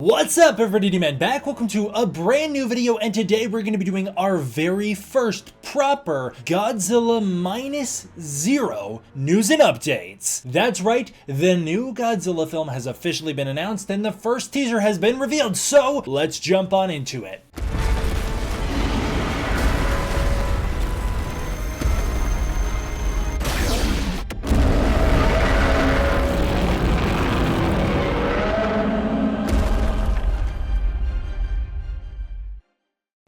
What's up everybody, D-Man back. Welcome to a brand new video, and today we're going to be doing our very first proper Godzilla Minus Zero news and updates. That's right, the new Godzilla film has officially been announced and the first teaser has been revealed, so let's jump on into it.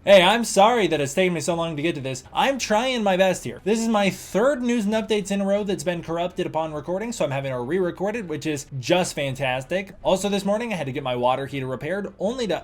Hey, I'm sorry that it's taken me so long to get to this. I'm trying my best here. This is my third news and updates in a row that's been corrupted upon recording, so I'm having to re-record it, which is just fantastic. Also this morning, I had to get my water heater repaired, only to,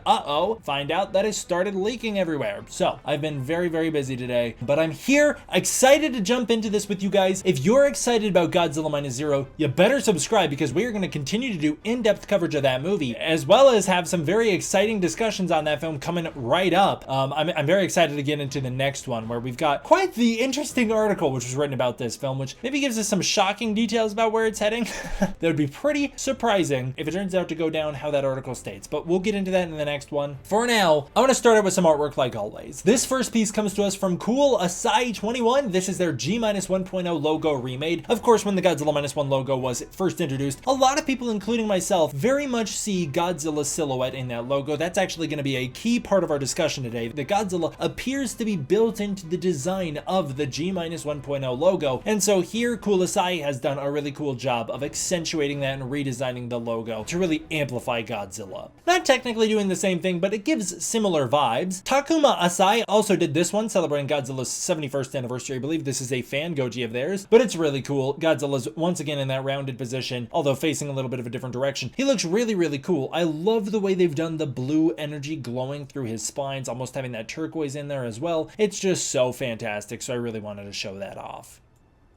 find out that it started leaking everywhere. So, I've been very, very busy today, but I'm here, excited to jump into this with you guys. If you're excited about Godzilla Minus Zero, you better subscribe because we are going to continue to do in-depth coverage of that movie, as well as have some very exciting discussions on that film coming right up. I'm very excited to get into the next one, where we've got quite the interesting article which was written about this film, which maybe gives us some shocking details about where it's heading. That would be pretty surprising if it turns out to go down how that article states, but we'll get into that in the next one. For now, I want to start out with some artwork like always. This first piece comes to us from Cool Asai 21. This is their G-1.0 logo remade. Of course, when the Godzilla Minus One logo was first introduced, a lot of people, including myself, very much see Godzilla's silhouette in that logo. That's actually going to be a key part of our discussion today. The Godzilla appears to be built into the design of the G-1.0 logo, and so here Cool Asai has done a really cool job of accentuating that and redesigning the logo to really amplify Godzilla. Not technically doing the same thing, but it gives similar vibes. Takuma Asai also did this one, celebrating Godzilla's 71st anniversary. I believe this is a fan goji of theirs, but it's really cool. Godzilla's once again in that rounded position, although facing a little bit of a different direction. He looks really, really cool. I love the way they've done the blue energy glowing through his spines, almost having that turquoise in there as well. It's just so fantastic, so I really wanted to show that off.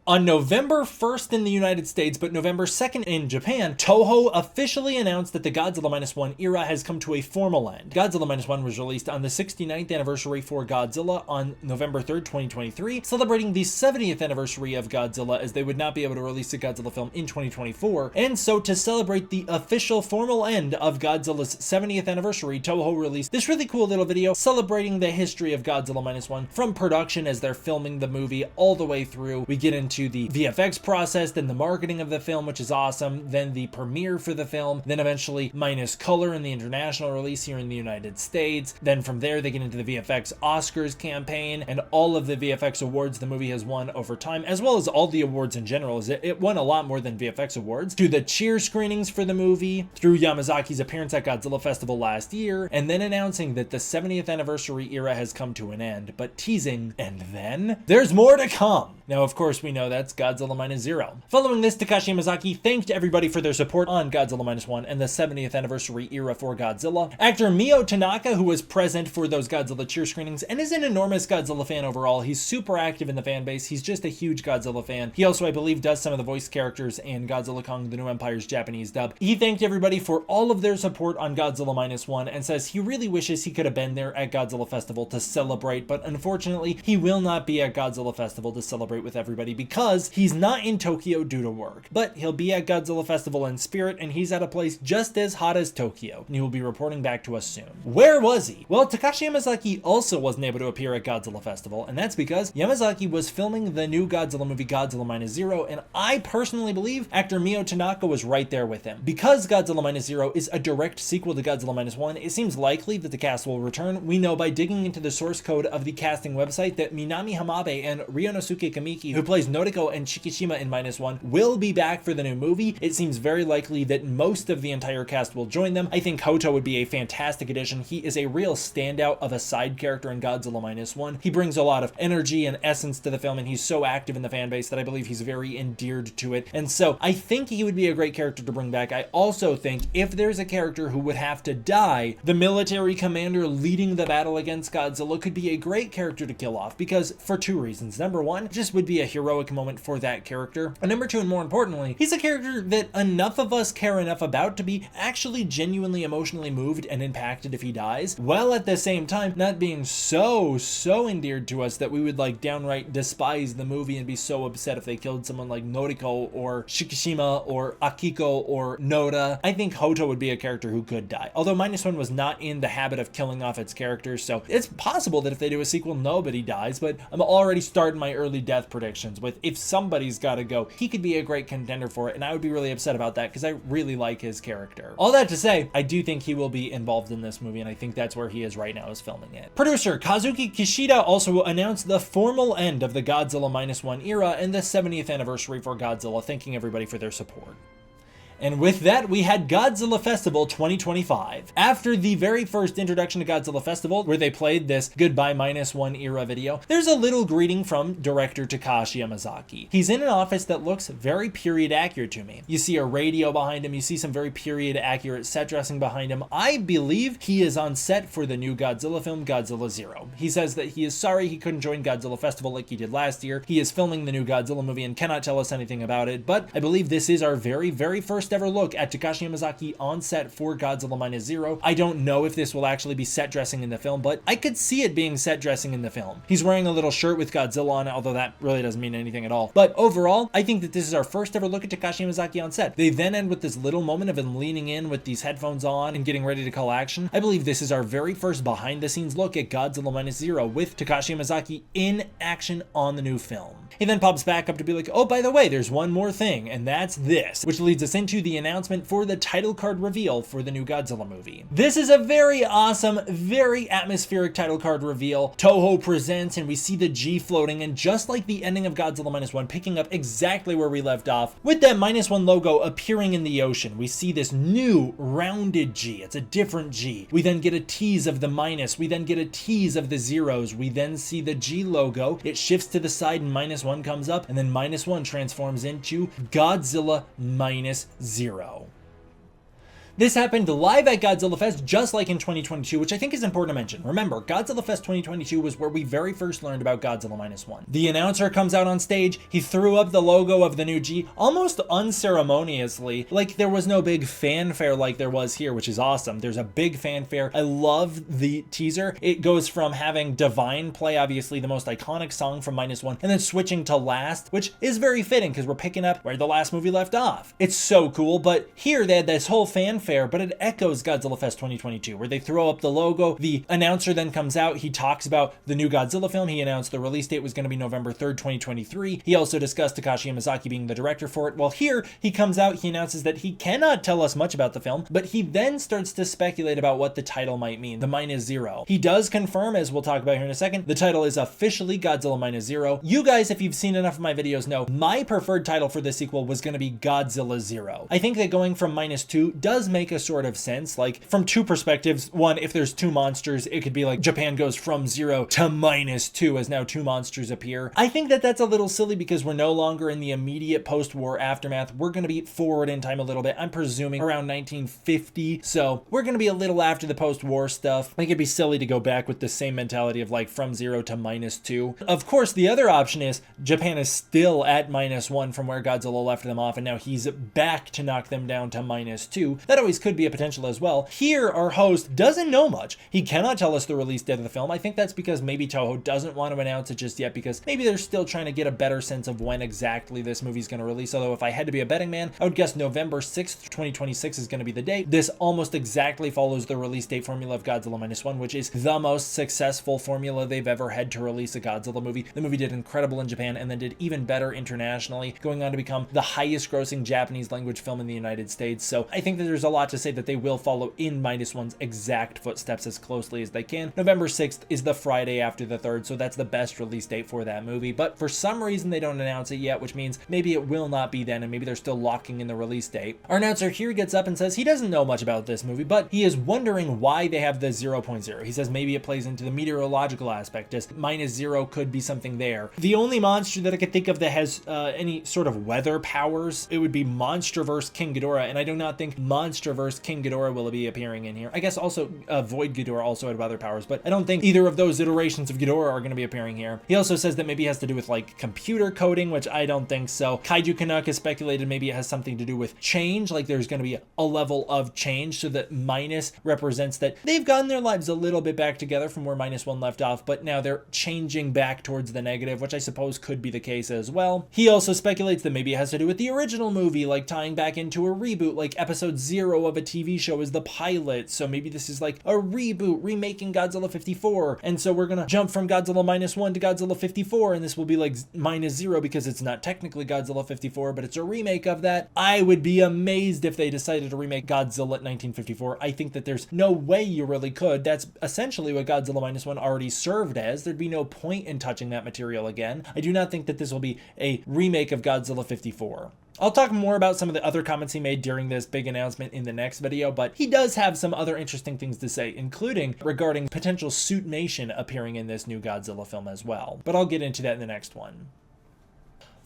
On November 1st in the United States, but November 2nd in Japan, Toho officially announced that the Godzilla Minus One era has come to a formal end. Godzilla Minus One was released on the 69th anniversary for Godzilla on November 3rd, 2023, celebrating the 70th anniversary of Godzilla, as they would not be able to release a Godzilla film in 2024. And so to celebrate the official formal end of Godzilla's 70th anniversary, Toho released this really cool little video celebrating the history of Godzilla Minus One from production as they're filming the movie all the way through. We get into the VFX process, then the marketing of the film, which is awesome, then the premiere for the film, then eventually minus color in the international release here in the United States. Then from there they get into the VFX Oscars campaign and all of the VFX awards the movie has won over time, as well as all the awards in general. It won a lot more than VFX awards, to the cheer screenings for the movie, through Yamazaki's appearance at Godzilla Festival last year, and then announcing that the 70th anniversary era has come to an end, but teasing, and then there's more to come. Now, of course, we know that's Godzilla Minus Zero. Following this, Takashi Yamazaki thanked everybody for their support on Godzilla Minus One and the 70th anniversary era for Godzilla. Actor Mio Tanaka, who was present for those Godzilla cheer screenings and is an enormous Godzilla fan overall, he's super active in the fan base. He's just a huge Godzilla fan. He also, I believe, does some of the voice characters in Godzilla Kong: The New Empire's Japanese dub. He thanked everybody for all of their support on Godzilla Minus One and says he really wishes he could have been there at Godzilla Festival to celebrate, but unfortunately, he will not be at Godzilla Festival to celebrate with everybody because he's not in Tokyo due to work. But he'll be at Godzilla Festival in spirit, and he's at a place just as hot as Tokyo, and he will be reporting back to us soon. Where was he? Well, Takashi Yamazaki also wasn't able to appear at Godzilla Festival, and that's because Yamazaki was filming the new Godzilla movie Godzilla Minus Zero, and I personally believe actor Mio Tanaka was right there with him. Because Godzilla Minus Zero is a direct sequel to Godzilla Minus One, it seems likely that the cast will return. We know by digging into the source code of the casting website that Minami Hamabe and Ryonosuke Kamiki, who plays Noriko and Shikishima in Minus One, will be back for the new movie. It seems very likely that most of the entire cast will join them. I think Hoto would be a fantastic addition. He is a real standout of a side character in Godzilla Minus One. He brings a lot of energy and essence to the film, and he's so active in the fan base that I believe he's very endeared to it. And so I think he would be a great character to bring back. I also think if there's a character who would have to die, the military commander leading the battle against Godzilla could be a great character to kill off, because for two reasons. Number one, just would be a heroic dark moment for that character. And number 2, and more importantly, he's a character that enough of us care enough about to be actually genuinely emotionally moved and impacted if he dies, while at the same time not being so endeared to us that we would like downright despise the movie and be so upset if they killed someone like Noriko or Shikishima or Akiko or Noda. I think Hoto would be a character who could die. Although Minus One was not in the habit of killing off its characters, so it's possible that if they do a sequel, nobody dies, but I'm already starting my early death predictions with if somebody's gotta go, he could be a great contender for it, and I would be really upset about that because I really like his character. All that to say, I do think he will be involved in this movie, and I think that's where he is right now, is filming it. Producer Kazuki Kishida also announced the formal end of the Godzilla Minus One era and the 70th anniversary for Godzilla, thanking everybody for their support. And with that, we had Godzilla Festival 2025. After the very first introduction to Godzilla Festival, where they played this Goodbye Minus One era video, there's a little greeting from director Takashi Yamazaki. He's in an office that looks very period accurate to me. You see a radio behind him, you see some very period accurate set dressing behind him. I believe he is on set for the new Godzilla film, Godzilla 0. He says that he is sorry he couldn't join Godzilla Festival like he did last year. He is filming the new Godzilla movie and cannot tell us anything about it, but I believe this is our very first ever look at Takashi Yamazaki on set for Godzilla Minus Zero. I don't know if this will actually be set dressing in the film, but I could see it being set dressing in the film. He's wearing a little shirt with Godzilla on it, although that really doesn't mean anything at all. But overall, I think that this is our first ever look at Takashi Yamazaki on set. They then end with this little moment of him leaning in with these headphones on and getting ready to call action. I believe this is our very first behind the scenes look at Godzilla Minus Zero with Takashi Yamazaki in action on the new film. He then pops back up to be like, oh, by the way, there's one more thing, and that's this, which leads us into the announcement for the title card reveal for the new Godzilla movie. This is a very awesome, very atmospheric title card reveal. Toho presents, and we see the G floating, and just like the ending of Godzilla Minus One, picking up exactly where we left off, with that Minus One logo appearing in the ocean, we see this new rounded G. It's a different G. We then get a tease of the minus. We then get a tease of the zeros. We then see the G logo. It shifts to the side and Minus One comes up, and then Minus One transforms into Godzilla Minus Zero. This happened live at Godzilla Fest, just like in 2022, which I think is important to mention. Remember, Godzilla Fest 2022 was where we very first learned about Godzilla Minus One. The announcer comes out on stage, he threw up the logo of the new G almost unceremoniously, like there was no big fanfare like there was here, which is awesome. There's a big fanfare. I love the teaser. It goes from having Divine play, obviously the most iconic song from Minus One, and then switching to Last, which is very fitting because we're picking up where the last movie left off. It's so cool, but here they had this whole fanfare, but it echoes Godzilla Fest 2022, where they throw up the logo. The announcer then comes out. He talks about the new Godzilla film. He announced the release date was going to be November 3rd, 2023. He also discussed Takashi Yamazaki being the director for it. Well, here he comes out. He announces that he cannot tell us much about the film, but he then starts to speculate about what the title might mean, the Minus Zero. He does confirm, as we'll talk about here in a second, the title is officially Godzilla Minus Zero. You guys, if you've seen enough of my videos, know my preferred title for this sequel was going to be Godzilla 0. I think that going from Minus 2 does make a sort of sense, like from two perspectives. One, if there's two monsters, it could be like Japan goes from 0 to Minus 2 as now two monsters appear. I think that that's a little silly because we're no longer in the immediate post-war aftermath. We're going to be forward in time a little bit. I'm presuming around 1950, so we're going to be a little after the post-war stuff. I think it'd be silly to go back with the same mentality of like from 0 to Minus 2. Of course, the other option is Japan is still at Minus 1 from where Godzilla left them off, and now he's back to knock them down to Minus 2. That always could be a potential as well. Here, our host doesn't know much. He cannot tell us the release date of the film. I think that's because maybe Toho doesn't want to announce it just yet, because maybe they're still trying to get a better sense of when exactly this movie's going to release. Although if I had to be a betting man, I would guess November 6th, 2026 is going to be the date. This almost exactly follows the release date formula of Godzilla Minus One, which is the most successful formula they've ever had to release a Godzilla movie. The movie did incredible in Japan and then did even better internationally, going on to become the highest grossing Japanese language film in the United States. So I think that there's a lot to say that they will follow in Minus One's exact footsteps as closely as they can. November 6th is the Friday after the 3rd, so that's the best release date for that movie. But for some reason, they don't announce it yet, which means maybe it will not be then, and maybe they're still locking in the release date. Our announcer here gets up and says he doesn't know much about this movie, but he is wondering why they have the 0.0. He says maybe it plays into the meteorological aspect, as Minus Zero could be something there. The only monster that I could think of that has any sort of weather powers, it would be Monsterverse King Ghidorah, and I do not think Monster Monsterverse King Ghidorah will be appearing in here. I guess also Void Ghidorah also had other powers, but I don't think either of those iterations of Ghidorah are going to be appearing here. He also says that maybe it has to do with like computer coding, which I don't think so. Kaiju Canuck has speculated maybe it has something to do with change, like there's going to be a level of change, so that minus represents that they've gotten their lives a little bit back together from where minus one left off, but now they're changing back towards the negative, which I suppose could be the case as well. He also speculates that maybe it has to do with the original movie, like tying back into a reboot, like episode 0 of a TV show is the pilot, so maybe this is like a reboot, remaking Godzilla 54, and so we're gonna jump from Godzilla Minus One to Godzilla 54, and this will be like Minus Zero because it's not technically Godzilla 54, but it's a remake of that. I would be amazed if they decided to remake Godzilla 1954. I think that there's no way you really could. That's essentially what Godzilla Minus One already served as. There'd be no point in touching that material again. I do not think that this will be a remake of Godzilla 54. I'll talk more about some of the other comments he made during this big announcement in the next video, but he does have some other interesting things to say, including regarding potential Suit Nation appearing in this new Godzilla film as well. But I'll get into that in the next one.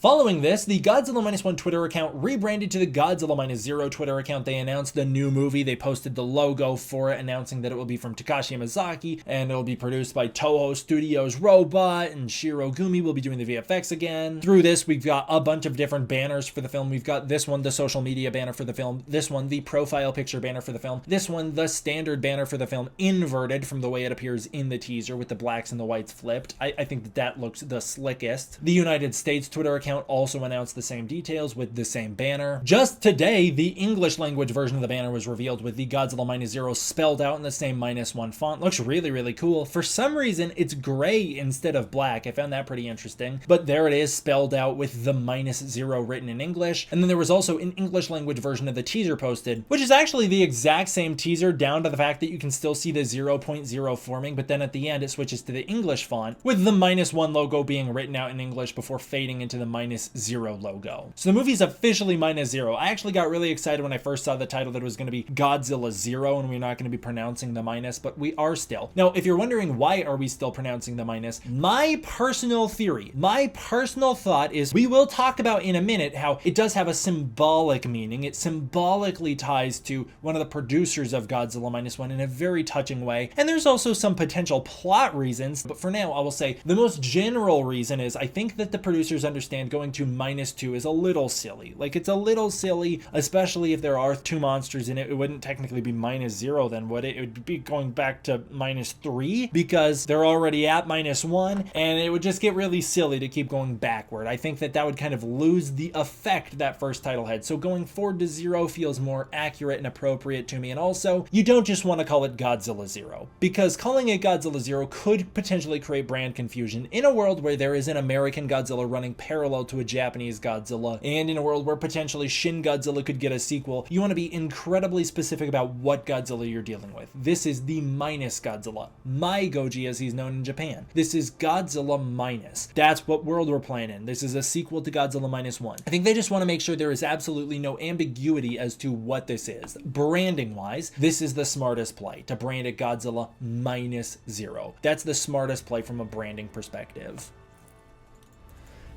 Following this, the Godzilla Minus One Twitter account rebranded to the Godzilla Minus Zero Twitter account. They announced the new movie. They posted the logo for it, announcing that it will be from Takashi Yamazaki, and it will be produced by Toho Studios Robot, and Shiro Gumi will be doing the VFX again. Through this, we've got a bunch of different banners for the film. We've got this one, the social media banner for the film. This one, the profile picture banner for the film. This one, the standard banner for the film, inverted from the way it appears in the teaser with the blacks and the whites flipped. I think that that looks the slickest. The United States Twitter account also announced the same details with the same banner. Just today, the English language version of the banner was revealed with the Godzilla Minus Zero spelled out in the same -1 font. Looks really, really cool. For some reason, it's gray instead of black. I found that pretty interesting. But there it is, spelled out with the -0 written in English. And then there was also an English language version of the teaser posted, which is actually the exact same teaser down to the fact that you can still see the 0.0 forming, but then at the end it switches to the English font with the -1 logo being written out in English before fading into the -0 logo. So the movie's officially Minus Zero. I actually got really excited when I first saw the title that it was going to be Godzilla 0 and we're not going to be pronouncing the minus, but we are still. Now, if you're wondering why are we still pronouncing the minus, my personal theory, my personal thought is we will talk about in a minute how it does have a symbolic meaning. It symbolically ties to one of the producers of Godzilla Minus One in a very touching way. And there's also some potential plot reasons, but for now I will say the most general reason is I think that the producers understand going to -2 is a little silly. Like, it's a little silly, especially if there are 2 monsters in it. It wouldn't technically be -0 then, would it? It would be going back to -3 because they're already at -1, and it would just get really silly to keep going backward. I think that that would kind of lose the effect that first title had. So going forward to 0 feels more accurate and appropriate to me. And also, you don't just want to call it Godzilla 0, because calling it Godzilla 0 could potentially create brand confusion in a world where there is an American Godzilla running parallel to a Japanese Godzilla, and in a world where potentially Shin Godzilla could get a sequel. You want to be incredibly specific about what Godzilla you're dealing with. This is the minus Godzilla, my Goji as he's known in Japan. This is Godzilla minus. That's what world we're playing in. This is a sequel to Godzilla Minus One. I think they just want to make sure there is absolutely no ambiguity as to what this is. Branding wise, this is the smartest play, to brand it Godzilla Minus Zero. That's the smartest play from a branding perspective.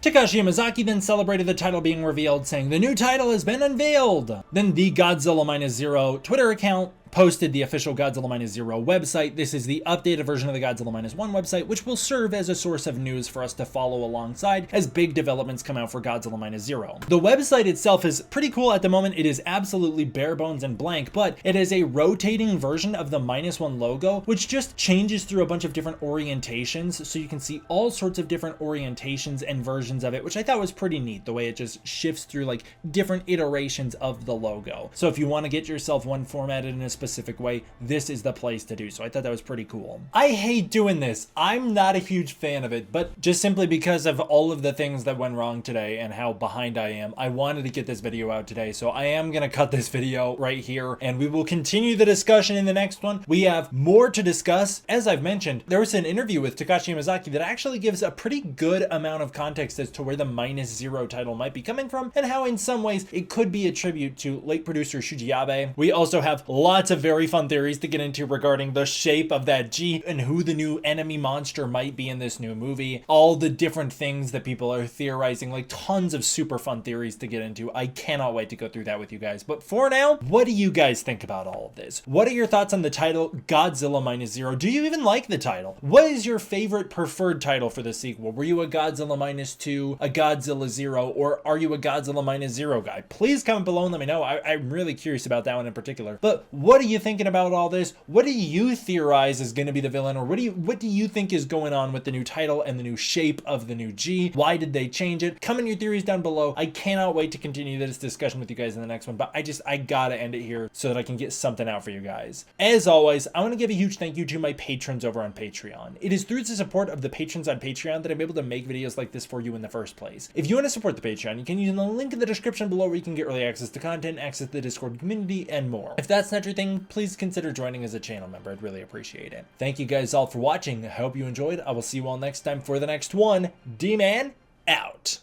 Takashi Yamazaki then celebrated the title being revealed, saying the new title has been unveiled. Then the Godzilla Minus Zero Twitter account posted the official Godzilla Minus Zero website. This is the updated version of the Godzilla Minus One website, which will serve as a source of news for us to follow alongside as big developments come out for Godzilla Minus Zero. The website itself is pretty cool at the moment. It is absolutely bare bones and blank, but it is a rotating version of the Minus One logo, which just changes through a bunch of different orientations, so you can see all sorts of different orientations and versions of it, which I thought was pretty neat, the way it just shifts through like different iterations of the logo. So if you want to get yourself one formatted in a specific way, this is the place to do so. I thought that was pretty cool. I hate doing this. I'm not a huge fan of it, but just simply because of all of the things that went wrong today and how behind I am, I wanted to get this video out today. So I am going to cut this video right here, and we will continue the discussion in the next one. We have more to discuss. As I've mentioned, there was an interview with Takashi Yamazaki that actually gives a pretty good amount of context as to where the Minus Zero title might be coming from and how in some ways it could be a tribute to late producer Shuji Abe. We also have lots lots of very fun theories to get into regarding the shape of that G and who the new enemy monster might be in this new movie. All the different things that people are theorizing, like tons of super fun theories to get into. I cannot wait to go through that with you guys. But for now, what do you guys think about all of this? What are your thoughts on the title Godzilla Minus Zero? Do you even like the title? What is your favorite preferred title for the sequel? Were you a Godzilla Minus 2, a Godzilla 0, or are you a Godzilla Minus Zero guy? Please comment below and let me know. I'm really curious about that one in particular. But what are you thinking about all this? What do you theorize is going to be the villain, or what do you think is going on with the new title and the new shape of the new G? Why did they change it? Comment your theories down below. I cannot wait to continue this discussion with you guys in the next one, but I gotta end it here so that I can get something out for you guys. As always, I want to give a huge thank you to my patrons over on Patreon. It is through the support of the patrons on Patreon that I'm able to make videos like this for you in the first place. If you want to support the Patreon, you can use the link in the description below where you can get early access to content, access to the Discord community, and more. If that's not your thing, please consider joining as a channel member. I'd really appreciate it. Thank you guys all for watching. I hope you enjoyed. I will see you all next time for the next one. D-Man out.